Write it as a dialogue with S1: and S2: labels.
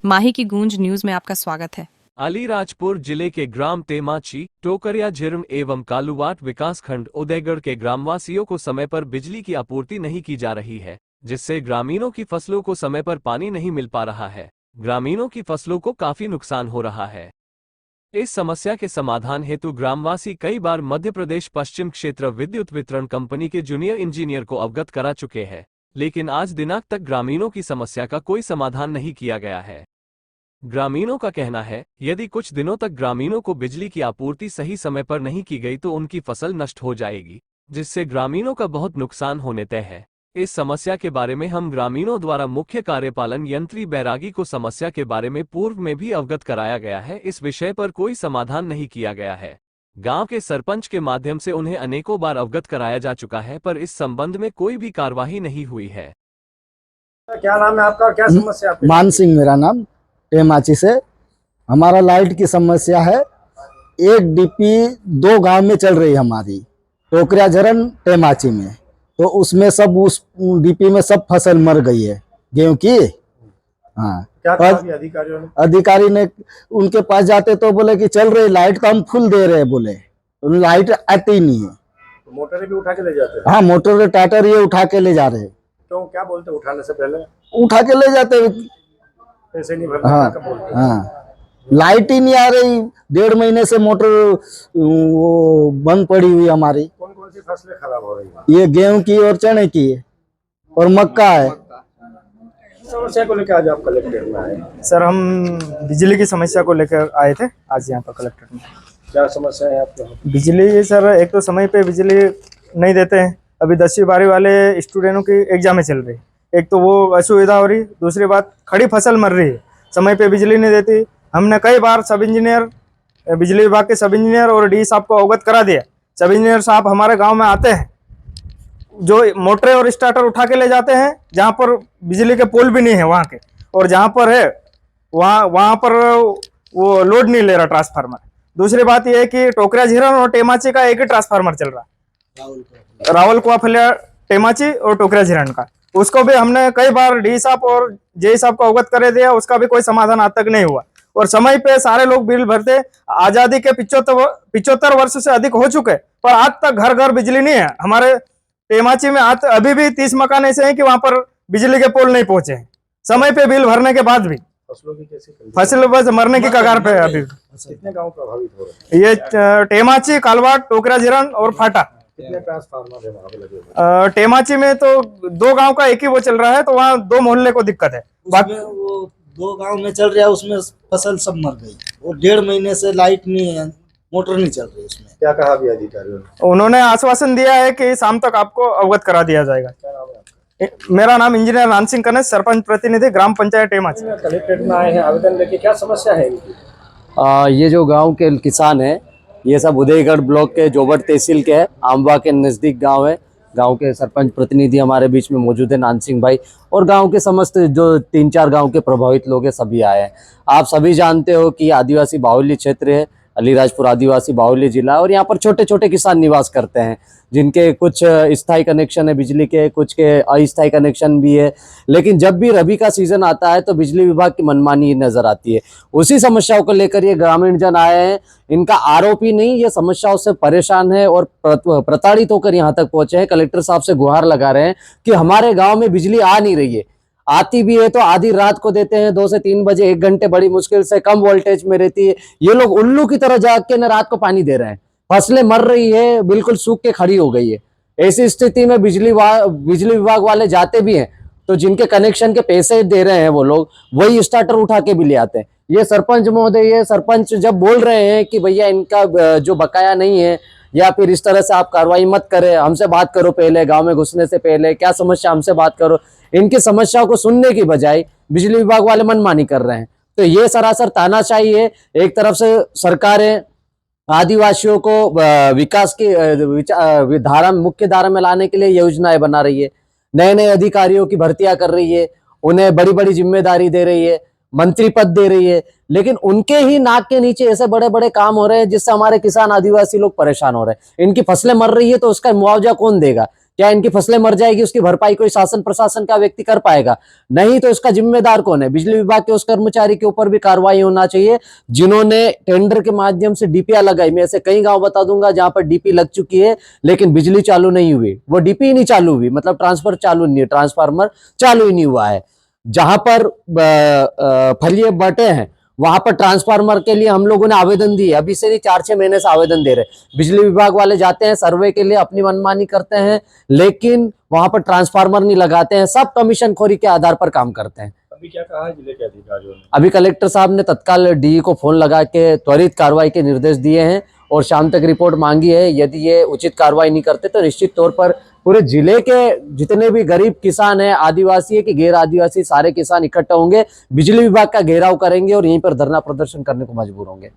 S1: माही की गूंज न्यूज में आपका स्वागत है।
S2: अलीराजपुर जिले के ग्राम तेमाची, टोकरिया झिरम एवं कालूवाट विकासखंड उदयगढ़ के ग्रामवासियों को समय पर बिजली की आपूर्ति नहीं की जा रही है, जिससे ग्रामीणों की फसलों को समय पर पानी नहीं मिल पा रहा है। ग्रामीणों की फसलों को काफी नुकसान हो रहा है। इस समस्या के समाधान हेतु ग्रामवासी कई बार मध्य प्रदेश पश्चिम क्षेत्र विद्युत वितरण कंपनी के जूनियर इंजीनियर को अवगत करा चुके हैं, लेकिन आज दिनांक तक ग्रामीणों की समस्या का कोई समाधान नहीं किया गया है। ग्रामीणों का कहना है, यदि कुछ दिनों तक ग्रामीणों को बिजली की आपूर्ति सही समय पर नहीं की गई तो उनकी फसल नष्ट हो जाएगी, जिससे ग्रामीणों का बहुत नुकसान होने तय है। इस समस्या के बारे में हम ग्रामीणों द्वारा मुख्य कार्यपालन यंत्री बैरागी को समस्या के बारे में पूर्व में भी अवगत कराया गया है। इस विषय पर कोई समाधान नहीं किया गया है। गांव के सरपंच के माध्यम से उन्हें अनेकों बार अवगत कराया जा चुका है, पर इस संबंध में कोई भी कार्यवाही नहीं हुई है।
S3: क्या नाम है आपका और क्या समस्या है?
S4: मान सिंह मेरा नाम, टेमाची से। हमारा लाइट की समस्या है। एक डीपी 2 गांव में चल रही है हमारी, टोकरिया झरन टेमाची में। तो उसमें सब उस डीपी में सब फसल मर गई है गेहूं की। हाँ,
S3: क्या कहा अधिकारियों ने?
S4: अधिकारी ने उनके पास जाते तो बोले कि चल रही लाइट तो हम फुल दे रहे हैं, बोले लाइट आती नहीं है।
S3: तो मोटर भी उठा के ले जाते हैं?
S4: हाँ, मोटर टाटर ये उठा के ले जा रहे हैं।
S3: क्यों, क्या बोलते उठाने से पहले?
S4: उठा के ले जाते हैं।
S3: पैसे नहीं भरना?
S4: हाँ,
S3: क्या बोलते?
S4: हाँ, लाइट ही नहीं आ रही। 1.5 महीने से मोटर वो बंद पड़ी हुई हमारी।
S3: कौन कौन सी फसलें खराब हो रही है?
S4: ये गेहूं की और चने की है और मक्का है।
S3: समस्या को लेकर आज आप कलेक्टर में आए?
S5: सर, हम बिजली की समस्या को लेकर आए थे आज यहाँ पर कलेक्टर में।
S3: क्या समस्या है आपको?
S5: बिजली सर, एक तो समय पे बिजली नहीं देते हैं। अभी 10वीं 12वीं वाले स्टूडेंटों की एग्जामें चल रही, एक तो वो असुविधा हो रही, दूसरी बात खड़ी फसल मर रही है, समय पे बिजली नहीं देती। हमने कई बार सब इंजीनियर, बिजली विभाग के सब इंजीनियर और डी साहब को अवगत करा दिया। सब इंजीनियर साहब हमारे गाँव में आते हैं, जो मोटरें और स्टार्टर उठा के ले जाते हैं, जहाँ पर बिजली के पोल भी नहीं है वहाँ के, और जहाँ पर है वहाँ पर वो लोड नहीं ले रहा ट्रांसफार्मर। दूसरी बात यह है कि टोकरिया झिरन और टेमाची का एक ही ट्रांसफार्मर चल रहा है, रावल कुआफलिया टेमाची और टोकरिया झिरन का। उसको भी हमने कई बार डी साहब और जे साहब को अवगत कर दिया, उसका भी कोई समाधान आज तक नहीं हुआ। और समय पे सारे लोग बिल भरते। आजादी के 75 वर्ष से अधिक हो चुके, पर आज तक घर घर बिजली नहीं है। हमारे टेमाची में आज अभी भी 30 मकान ऐसे हैं कि वहां पर बिजली के पोल नहीं पहुंचे हैं, समय पे बिल भरने के बाद भी।
S3: फसलों की कैसी कंडीशन?
S5: फसल बस मरने की कगार पे है अभी।
S3: कितने गांव प्रभावित हो रहे हैं?
S5: ये टेमाची, कालवाट, टोकरिया झिरन और फाटा।
S3: कितने ट्रांसफार्मर है वहाँ पे लगे हुए?
S5: टेमाची में तो 2 गांव का एक ही वो चल रहा है, तो वहाँ 2 मोहल्ले को दिक्कत है।
S4: बाकी वो 2 गांव में चल रहा है, उसमें फसल सब मर गई। और 1.5 महीने से लाइट नहीं है, मोटर नहीं चल रही उसमें।
S3: क्या कहा अभी अधिकारियों ने?
S5: उन्होंने आश्वासन दिया है कि शाम तक आपको अवगत करा दिया जाएगा।
S3: क्या नाम है आपका?
S5: मेरा नाम इंजीनियर मान सिंह कनेश, सरपंच प्रतिनिधि ग्राम पंचायत टेमाची।
S3: कलेक्टर में आए हैं आवेदन लेके, क्या समस्या है इनकी?
S6: ये जो गांव के किसान हैं, ये सब उदयगढ़ ब्लॉक के जोबट तहसील के हैं, आमवा के नज़दीक गांव है। गांव के सरपंच प्रतिनिधि हमारे बीच में मौजूद है, नान सिंह भाई, और गांव के समस्त जो 3-4 गांव के प्रभावित लोग हैं, सभी आए हैं। आप सभी जानते हो कि आदिवासी बाहुल्य क्षेत्र है, अलीराजपुर आदिवासी बाहुल्य जिला, और यहाँ पर छोटे छोटे किसान निवास करते हैं, जिनके कुछ स्थायी कनेक्शन है बिजली के, कुछ के अस्थायी कनेक्शन भी है। लेकिन जब भी रबी का सीजन आता है तो बिजली विभाग की मनमानी नजर आती है। उसी समस्याओं को लेकर ये ग्रामीण जन आए हैं। इनका आरोप ही नहीं, ये समस्याओं से परेशान है और प्रताड़ित होकर यहाँ तक पहुंचे हैं। कलेक्टर साहब से गुहार लगा रहे हैं कि हमारे गाँव में बिजली आ नहीं रही है, आती भी है तो आधी रात को देते हैं, 2 से 3 बजे, 1 घंटे बड़ी मुश्किल से, कम वोल्टेज में रहती है। ये लोग उल्लू की तरह जाग के न रात को पानी दे रहे हैं, फसलें मर रही है, बिल्कुल सूख के खड़ी हो गई है। ऐसी स्थिति में बिजली विभाग वाले जाते भी हैं तो जिनके कनेक्शन के पैसे दे रहे हैं वो लोग वही स्टार्टर उठा के भी ले आते हैं। ये सरपंच महोदय, ये सरपंच जब बोल रहे हैं कि भैया इनका जो बकाया नहीं है, या फिर इस तरह से आप कार्रवाई मत करें, हमसे बात करो पहले, गांव में घुसने से पहले क्या समस्या हमसे बात करो, इनकी समस्याओं को सुनने की बजाय बिजली विभाग वाले मनमानी कर रहे हैं। तो ये सरासर तानाशाही है। एक तरफ से सरकारें आदिवासियों को विकास की मुख्य धारा में लाने के लिए योजनाएं बना रही है, नए नए अधिकारियों की भर्तियां कर रही है, उन्हें बड़ी बड़ी जिम्मेदारी दे रही है, मंत्री पद दे रही है, लेकिन उनके ही नाक के नीचे ऐसे बड़े बड़े काम हो रहे हैं जिससे हमारे किसान आदिवासी लोग परेशान हो रहे हैं। इनकी फसलें मर रही है तो उसका मुआवजा कौन देगा? क्या इनकी फसलें मर जाएगी उसकी भरपाई कोई शासन प्रशासन का व्यक्ति कर पाएगा? नहीं तो इसका जिम्मेदार कौन है? बिजली विभाग के उस कर्मचारी के ऊपर भी कार्रवाई होना चाहिए जिन्होंने टेंडर के माध्यम से डीपीआर लगाई। मैं ऐसे कई गांव बता दूंगा जहां पर डीपी लग चुकी है लेकिन बिजली चालू नहीं हुई, वो डीपी ही नहीं चालू हुई, मतलब ट्रांसफर चालू नहीं है, ट्रांसफार्मर चालू ही नहीं हुआ है। जहां पर फलिए बटे हैं वहां पर ट्रांसफार्मर के लिए हम लोगों ने आवेदन दिए, अभी से नहीं 4-6 महीने से आवेदन दे रहे। बिजली विभाग वाले जाते हैं सर्वे के लिए, अपनी मनमानी करते हैं, लेकिन वहां पर ट्रांसफार्मर नहीं लगाते हैं, सब कमीशन खोरी के आधार पर काम करते हैं।
S3: अभी क्या कहा है जिले के अधिकारियों ने?
S6: अभी कलेक्टर साहब ने तत्काल डीई को फोन लगा के त्वरित कार्रवाई के निर्देश दिए हैं और शाम तक रिपोर्ट मांगी है। यदि ये उचित कार्रवाई नहीं करते तो निश्चित तौर पर पूरे जिले के जितने भी गरीब किसान हैं, आदिवासी है कि गैर आदिवासी, सारे किसान इकट्ठा होंगे, बिजली विभाग का घेराव करेंगे और यहीं पर धरना प्रदर्शन करने को मजबूर होंगे।